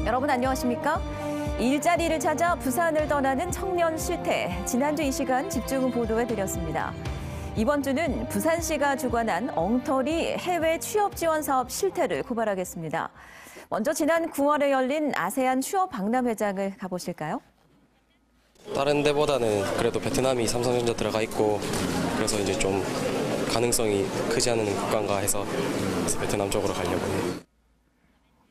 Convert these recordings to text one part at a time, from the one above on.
여러분 안녕하십니까? 일자리를 찾아 부산을 떠나는 청년 실태. 지난주 이 시간 집중 보도해드렸습니다. 이번 주는 부산시가 주관한 엉터리 해외 취업 지원 사업 실태를 고발하겠습니다. 먼저 지난 9월에 열린 아세안 취업 박람회장을 가보실까요? 다른 데보다는 그래도 베트남이 삼성전자 들어가 있고 그래서 이제 좀 가능성이 크지 않은 국가인가 해서 베트남 쪽으로 가려고 해요.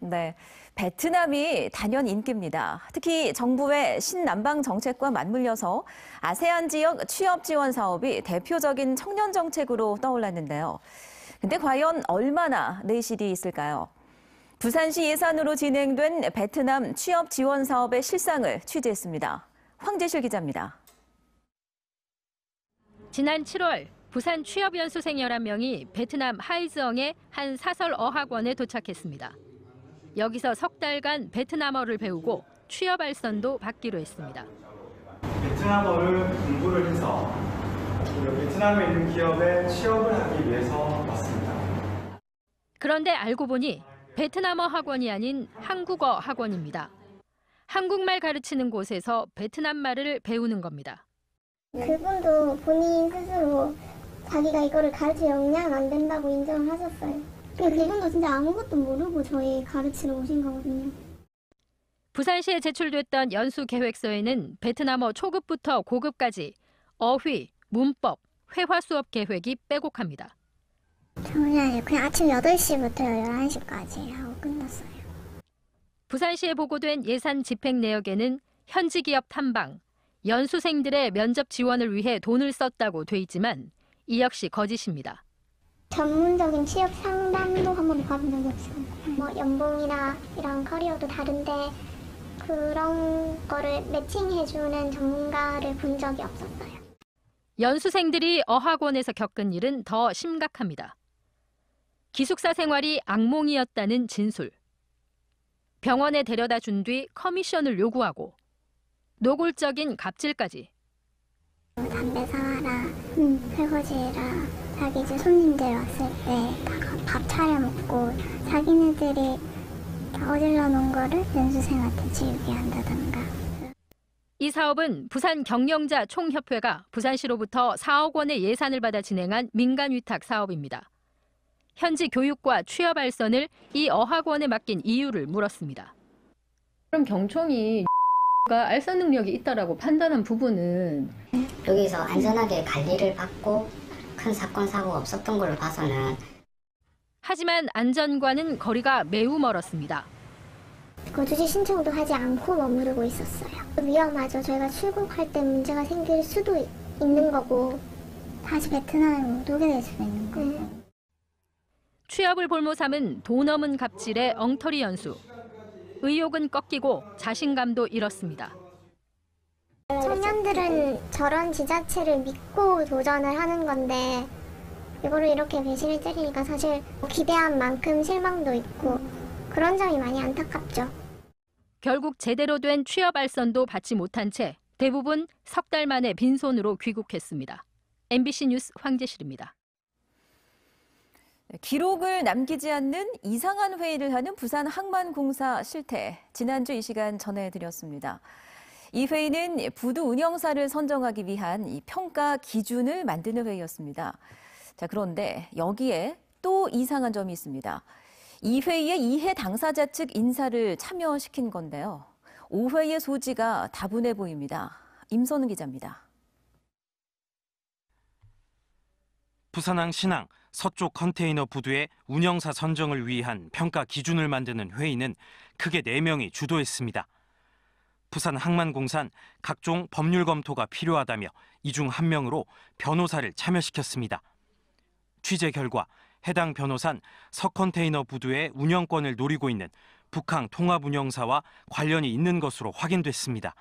네. 베트남이 단연 인기입니다. 특히 정부의 신남방 정책과 맞물려서 아세안 지역 취업 지원 사업이 대표적인 청년 정책으로 떠올랐는데요. 근데 과연 얼마나 내실이 있을까요? 부산시 예산으로 진행된 베트남 취업 지원 사업의 실상을 취재했습니다. 황재실 기자입니다. 지난 7월 부산 취업연수생 11명이 베트남 하이즈엉의 한 사설 어학원에 도착했습니다. 여기서 석 달간 베트남어를 배우고 취업 알선도 받기로 했습니다. 베트남어를 공부를 해서 베트남에 있는 기업에 취업을 하기 위해서 왔습니다. 그런데 알고 보니 베트남어 학원이 아닌 한국어 학원입니다. 한국말 가르치는 곳에서 베트남 말을 배우는 겁니다. 그분도 본인 스스로 자기가 이거를 가르칠 역량 안 된다고 인정을 하셨어요. 그분도 진짜 아무것도 모르고 저희 가르치러 오신 거거든요. 부산시에 제출됐던 연수 계획서에는 베트남어 초급부터 고급까지 어휘, 문법, 회화 수업 계획이 빼곡합니다. 저는 그냥 아침 8시부터 11시까지 하고 끝났어요. 부산시에 보고된 예산 집행 내역에는 현지 기업 탐방, 연수생들의 면접 지원을 위해 돈을 썼다고 돼 있지만 이 역시 거짓입니다. 전문적인 취업 상담도 한 번도 받은 적이 없어요. 뭐 연봉이나 이런 커리어도 다른데 그런 거를 매칭해주는 전문가를 본 적이 없었어요. 연수생들이 어학원에서 겪은 일은 더 심각합니다. 기숙사 생활이 악몽이었다는 진술. 병원에 데려다 준 뒤 커미션을 요구하고 노골적인 갑질까지. 담배 사와라, 설거지해라, 자기 이제 손님들 왔을 때 밥 차려 먹고 자기네들이 다 어질러 놓은 거를 연수생한테 지우게 한다던가. 이 사업은 부산 경영자 총협회가 부산시로부터 4억 원의 예산을 받아 진행한 민간 위탁 사업입니다. 현지 교육과 취업 알선을 이 어학원에 맡긴 이유를 물었습니다. 그럼 경총이 가 알선 능력이 있다라고 판단한 부분은 여기서 안전하게 관리를 받고 큰 사건 사고가 없었던 걸로 봐서는. 하지만 안전과는 거리가 매우 멀었습니다. 거주지 신청도 하지 않고 머무르고 있었어요. 위험하죠. 저희가 출국할 때 문제가 생길 수도 있는 거고 다시 베트남에 못 오게 될 수도 있는 거고. 취업을 볼모 삼은 돈 없는 갑질의 엉터리 연수. 의욕은 꺾이고 자신감도 잃었습니다. 청년들은 저런 지자체를 믿고 도전을 하는 건데 이거를 이렇게 배신을 때리니까 사실 기대한 만큼 실망도 있고 그런 점이 많이 안타깝죠. 결국 제대로 된 취업 알선도 받지 못한 채 대부분 석 달 만에 빈손으로 귀국했습니다. MBC 뉴스 황재실입니다. 기록을 남기지 않는 이상한 회의를 하는 부산 항만공사 실태. 지난주 이 시간 전해드렸습니다. 이 회의는 부두 운영사를 선정하기 위한 이 평가 기준을 만드는 회의였습니다. 자, 그런데 여기에 또 이상한 점이 있습니다. 이 회의에 이해 당사자 측 인사를 참여시킨 건데요. 오회의 소지가 다분해 보입니다. 임선우 기자입니다. 부산항 신항 서쪽 컨테이너 부두의 운영사 선정을 위한 평가 기준을 만드는 회의는 크게 4명이 주도했습니다. 부산 항만공사는 각종 법률 검토가 필요하다며 이 중 1명으로 변호사를 참여시켰습니다. 취재 결과 해당 변호사는 서컨테이너 부두의 운영권을 노리고 있는 북항 통합운영사와 관련이 있는 것으로 확인됐습니다.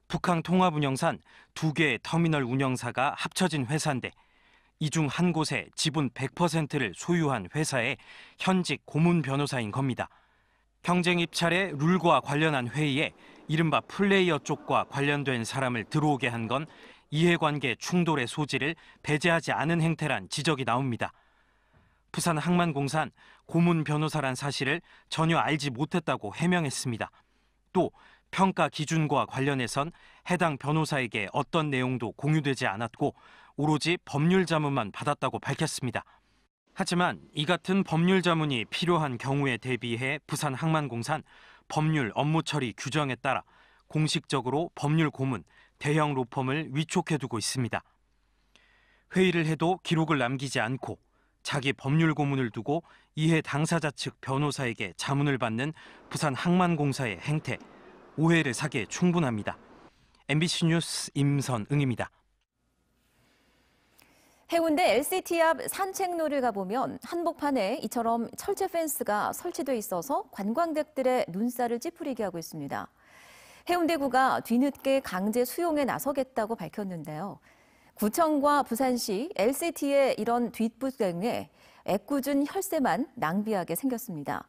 북항 통합운영사는 2개의 터미널 운영사가 합쳐진 회사인데 이 중 한 곳에 지분 100%를 소유한 회사의 현직 고문 변호사인 겁니다. 경쟁 입찰의 룰과 관련한 회의에 이른바 플레이어 쪽과 관련된 사람을 들어오게 한 건 이해관계 충돌의 소지를 배제하지 않은 행태란 지적이 나옵니다. 부산항만공사는 고문 변호사란 사실을 전혀 알지 못했다고 해명했습니다. 또 평가 기준과 관련해선 해당 변호사에게 어떤 내용도 공유되지 않았고 오로지 법률 자문만 받았다고 밝혔습니다. 하지만 이 같은 법률 자문이 필요한 경우에 대비해 부산항만공사는 법률 업무 처리 규정에 따라 공식적으로 법률 고문, 대형 로펌을 위촉해두고 있습니다. 회의를 해도 기록을 남기지 않고 자기 법률 고문을 두고 이해 당사자 측 변호사에게 자문을 받는 부산항만공사의 행태, 오해를 사기에 충분합니다. MBC 뉴스 임선응입니다. 해운대 LCT 앞 산책로를 가보면 한복판에 이처럼 철제 펜스가 설치돼 있어서 관광객들의 눈살을 찌푸리게 하고 있습니다. 해운대구가 뒤늦게 강제 수용에 나서겠다고 밝혔는데요. 구청과 부산시, LCT의 이런 뒷부경에 애꿎은 혈세만 낭비하게 생겼습니다.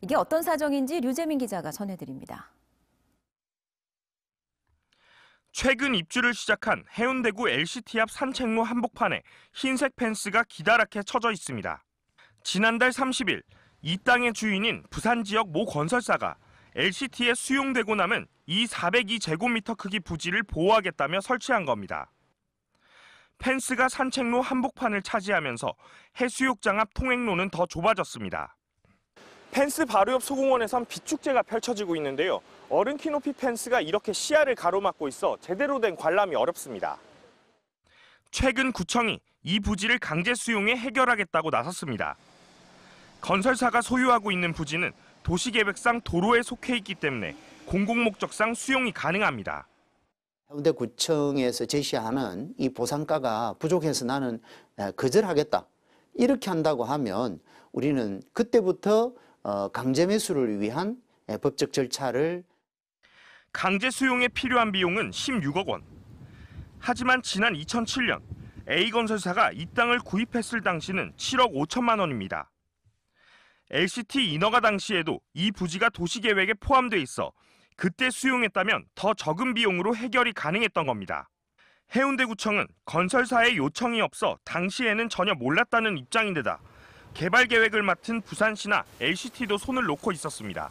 이게 어떤 사정인지 류재민 기자가 전해드립니다. 최근 입주를 시작한 해운대구 LCT 앞 산책로 한복판에 흰색 펜스가 기다랗게 쳐져 있습니다. 지난달 30일 이 땅의 주인인 부산 지역 모 건설사가 LCT에 수용되고 남은 이 402제곱미터 크기 부지를 보호하겠다며 설치한 겁니다. 펜스가 산책로 한복판을 차지하면서 해수욕장 앞 통행로는 더 좁아졌습니다. 펜스 바로 옆 소공원에선 비축제가 펼쳐지고 있는데요. 어른 키 높이 펜스가 이렇게 시야를 가로막고 있어 제대로 된 관람이 어렵습니다. 최근 구청이 이 부지를 강제 수용해 해결하겠다고 나섰습니다. 건설사가 소유하고 있는 부지는 도시계획상 도로에 속해 있기 때문에 공공목적상 수용이 가능합니다. 해운대구청에서 제시하는 이 보상가가 부족해서 나는 거절하겠다. 이렇게 한다고 하면 우리는 그때부터 강제 매수를 위한 법적 절차를 강제 수용에 필요한 비용은 16억 원. 하지만 지난 2007년 A건설사가 이 땅을 구입했을 당시는 7억 5천만 원입니다. LCT 인허가 당시에도 이 부지가 도시계획에 포함돼 있어 그때 수용했다면 더 적은 비용으로 해결이 가능했던 겁니다. 해운대구청은 건설사의 요청이 없어 당시에는 전혀 몰랐다는 입장인데다 개발 계획을 맡은 부산시나 LCT도 손을 놓고 있었습니다.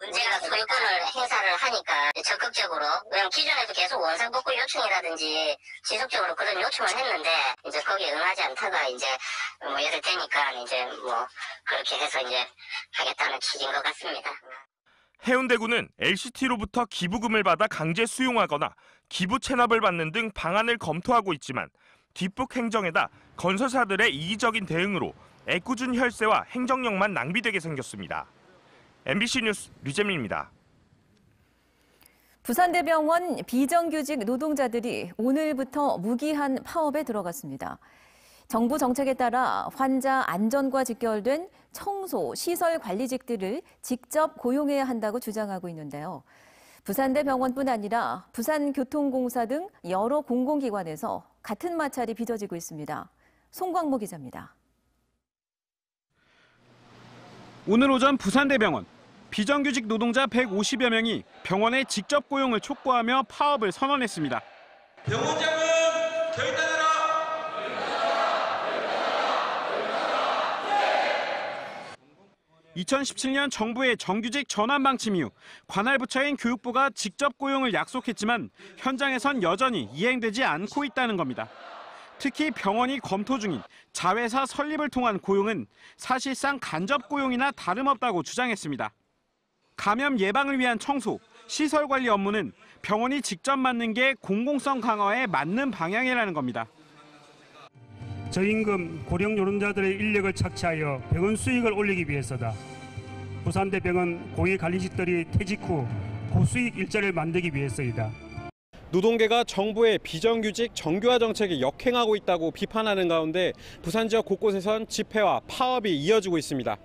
문제가 소유권을 행사를 하니까 적극적으로 왜냐면 기존에도 계속 원상복구 요청이라든지 지속적으로 그런 요청을 했는데 이제 거기에 응하지 않다가 이제 예를 되니까 이제 그렇게 해서 이제 하겠다는 취지인 것 같습니다. 해운대구는 LCT로부터 기부금을 받아 강제 수용하거나 기부 체납을 받는 등 방안을 검토하고 있지만 뒷북 행정에다 건설사들의 이기적인 대응으로 애꿎은 혈세와 행정력만 낭비되게 생겼습니다. MBC 뉴스 류재민입니다. 부산대병원 비정규직 노동자들이 오늘부터 무기한 파업에 들어갔습니다. 정부 정책에 따라 환자 안전과 직결된 청소, 시설 관리직들을 직접 고용해야 한다고 주장하고 있는데요. 부산대병원뿐 아니라 부산교통공사 등 여러 공공기관에서 같은 마찰이 빚어지고 있습니다. 송광모 기자입니다. 오늘 오전 부산대병원, 비정규직 노동자 150여 명이 병원에 직접 고용을 촉구하며 파업을 선언했습니다. 병원장은 결단하라! 2017년 정부의 정규직 전환 방침 이후 관할 부처인 교육부가 직접 고용을 약속했지만 현장에선 여전히 이행되지 않고 있다는 겁니다. 특히 병원이 검토 중인 자회사 설립을 통한 고용은 사실상 간접 고용이나 다름없다고 주장했습니다. 감염 예방을 위한 청소, 시설 관리 업무는 병원이 직접 맡는 게 공공성 강화에 맞는 방향이라는 겁니다. 저임금 고령 노동자들의 인력을 착취하여 병원 수익을 올리기 위해서다. 부산대병원 고위관리직들이 퇴직 후 고수익 일자리를 만들기 위해서이다. 노동계가 정부의 비정규직 정규화 정책에 역행하고 있다고 비판하는 가운데 부산 지역 곳곳에선 집회와 파업이 이어지고 있습니다.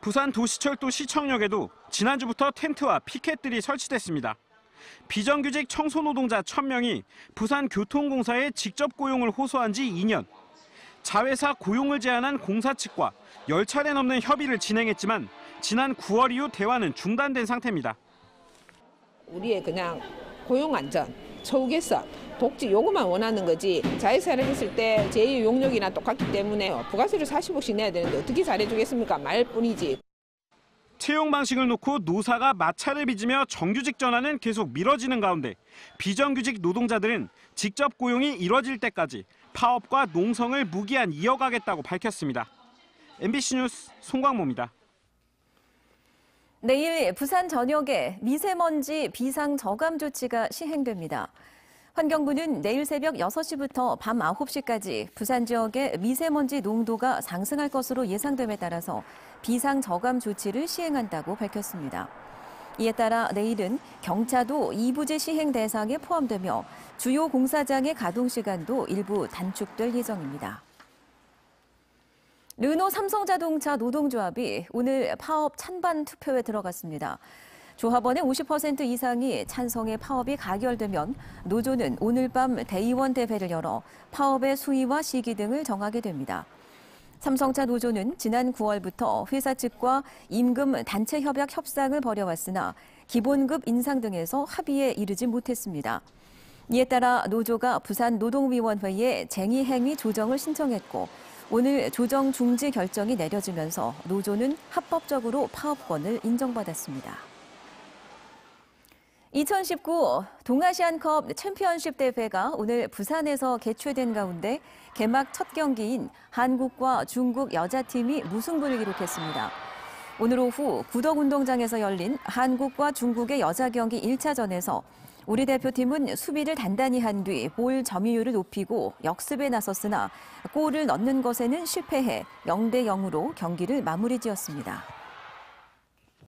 부산 도시철도 시청역에도 지난주부터 텐트와 피켓들이 설치됐습니다. 비정규직 청소노동자 1,000명이 부산교통공사에 직접 고용을 호소한 지 2년. 자회사 고용을 제한한 공사 측과 10차례 넘는 협의를 진행했지만 지난 9월 이후 대화는 중단된 상태입니다. 우리의 그냥 고용 안전, 처우 개선, 복지 요구만 원하는 거지 자회사를 했을 때 제2 용역이나 똑같기 때문에 부가세를 40억씩 내야 되는데 어떻게 잘해주겠습니까? 말뿐이지. 채용 방식을 놓고 노사가 마찰을 빚으며 정규직 전환은 계속 미뤄지는 가운데 비정규직 노동자들은 직접 고용이 이뤄질 때까지 파업과 농성을 무기한 이어가겠다고 밝혔습니다. MBC 뉴스 송광모입니다. 내일 부산 전역에 미세먼지 비상 저감 조치가 시행됩니다. 환경부는 내일 새벽 6시부터 밤 9시까지 부산 지역의 미세먼지 농도가 상승할 것으로 예상됨에 따라서 비상 저감 조치를 시행한다고 밝혔습니다. 이에 따라 내일은 경차도 2부제 시행 대상에 포함되며 주요 공사장의 가동 시간도 일부 단축될 예정입니다. 르노 삼성자동차 노동조합이 오늘 파업 찬반 투표에 들어갔습니다. 조합원의 50% 이상이 찬성해 파업이 가결되면 노조는 오늘 밤 대의원 대회를 열어 파업의 수위와 시기 등을 정하게 됩니다. 삼성차 노조는 지난 9월부터 회사 측과 임금 단체 협약 협상을 벌여왔으나 기본급 인상 등에서 합의에 이르지 못했습니다. 이에 따라 노조가 부산 노동위원회에 쟁의행위 조정을 신청했고 오늘 조정 중지 결정이 내려지면서 노조는 합법적으로 파업권을 인정받았습니다. 2019 동아시안컵 챔피언십 대회가 오늘 부산에서 개최된 가운데 개막 첫 경기인 한국과 중국 여자팀이 무승부를 기록했습니다. 오늘 오후 구덕운동장에서 열린 한국과 중국의 여자 경기 1차전에서 우리 대표팀은 수비를 단단히 한 뒤 볼 점유율을 높이고 역습에 나섰으나 골을 넣는 것에는 실패해 0대0으로 경기를 마무리 지었습니다.